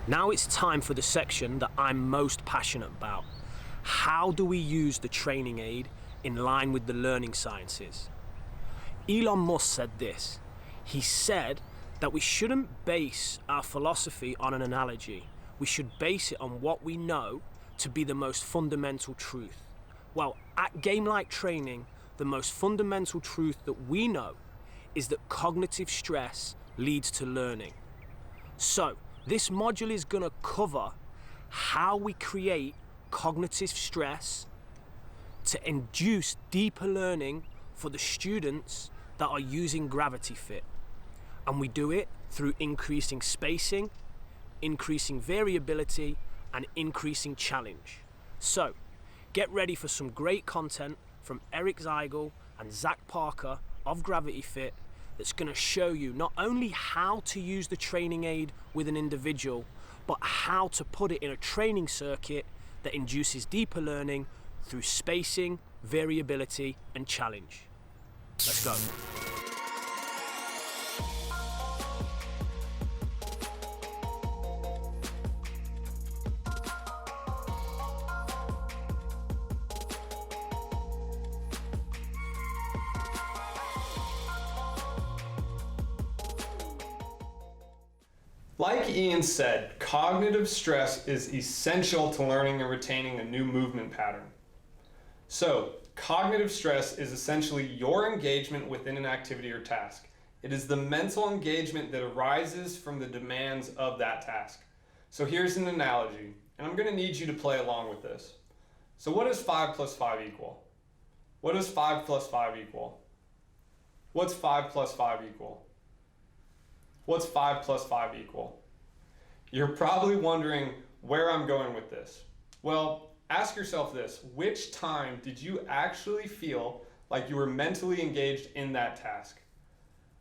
Now it's time for the section that I'm most passionate about. How do we use the training aid in line with the learning sciences? Elon Musk said this. He said that we shouldn't base our philosophy on an analogy. We should base it on what we know to be the most fundamental truth. Well, at Game Like Training, the most fundamental truth that we know is that cognitive stress leads to learning. So, this module is going to cover how we create cognitive stress to induce deeper learning for the students that are using Gravity Fit. And we do it through increasing spacing, increasing variability, and increasing challenge. So, get ready for some great content from Eric Zeigel and Zach Parker of Gravity Fit that's going to show you not only how to use the training aid with an individual, but how to put it in a training circuit that induces deeper learning through spacing, variability, and challenge. Let's go. Like Ian said, cognitive stress is essential to learning and retaining a new movement pattern. So, cognitive stress is essentially your engagement within an activity or task. It is the mental engagement that arises from the demands of that task. So here's an analogy, and I'm going to need you to play along with this. So what does 5 plus 5 equal? What does 5 plus 5 equal? What's 5 plus 5 equal? What's 5 plus 5 equal? You're probably wondering where I'm going with this. Well, ask yourself this. Which time did you actually feel like you were mentally engaged in that task?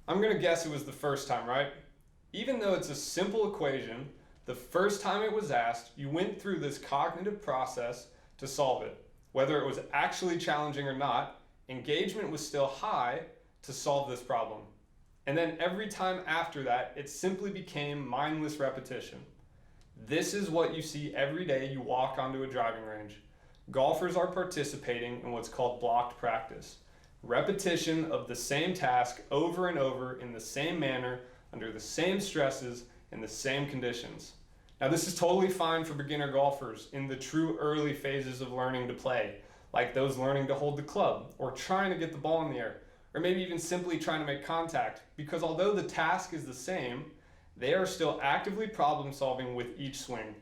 I'm going to guess it was the first time, right? Even though it's a simple equation, the first time it was asked, you went through this cognitive process to solve it. Whether it was actually challenging or not, engagement was still high to solve this problem. And then every time after that, it simply became mindless repetition. This is what you see every day you walk onto a driving range. Golfers are participating in what's called blocked practice. Repetition of the same task over and over in the same manner, under the same stresses, in the same conditions. Now this is totally fine for beginner golfers in the true early phases of learning to play, like those learning to hold the club, or trying to get the ball in the air, or maybe even simply trying to make contact, because although the task is the same, they are still actively problem solving with each swing.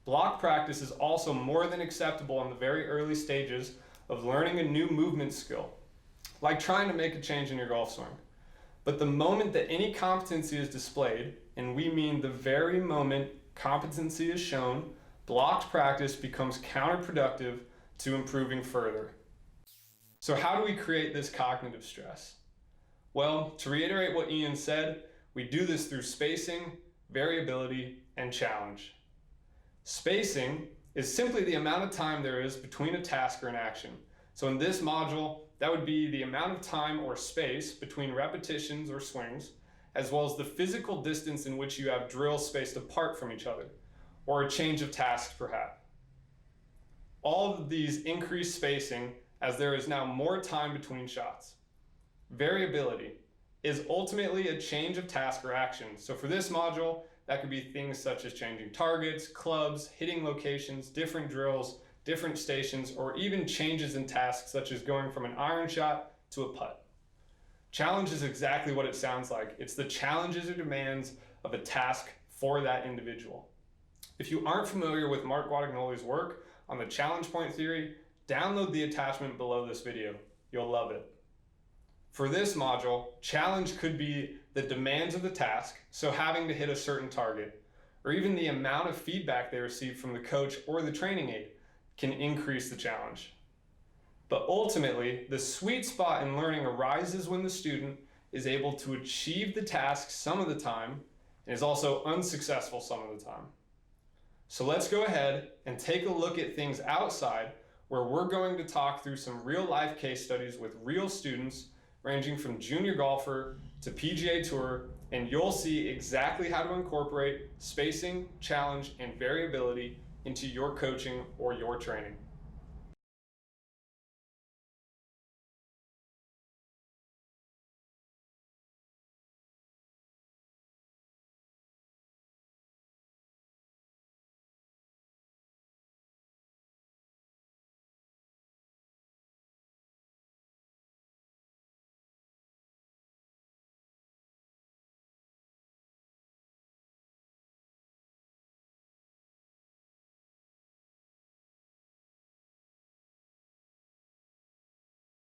Block practice is also more than acceptable in the very early stages of learning a new movement skill, like trying to make a change in your golf swing. But the moment that any competency is displayed, and we mean the very moment competency is shown, blocked practice becomes counterproductive to improving further. So how do we create this cognitive stress? Well, to reiterate what Ian said, we do this through spacing, variability, and challenge. Spacing is simply the amount of time there is between a task or an action. So in this module, that would be the amount of time or space between repetitions or swings, as well as the physical distance in which you have drills spaced apart from each other, or a change of tasks perhaps. All of these increase spacing as there is now more time between shots. Variability is ultimately a change of task or action. So for this module, that could be things such as changing targets, clubs, hitting locations, different drills, different stations, or even changes in tasks such as going from an iron shot to a putt. Challenge is exactly what it sounds like. It's the challenges or demands of a task for that individual. If you aren't familiar with Mark Guadagnoli's work on the challenge point theory, download the attachment below this video. You'll love it. For this module, challenge could be the demands of the task, so having to hit a certain target, or even the amount of feedback they receive from the coach or the training aid can increase the challenge. But ultimately, the sweet spot in learning arises when the student is able to achieve the task some of the time and is also unsuccessful some of the time. So let's go ahead and take a look at things outside where we're going to talk through some real life case studies with real students ranging from junior golfer to PGA Tour, and you'll see exactly how to incorporate spacing, challenge, and variability into your coaching or your training.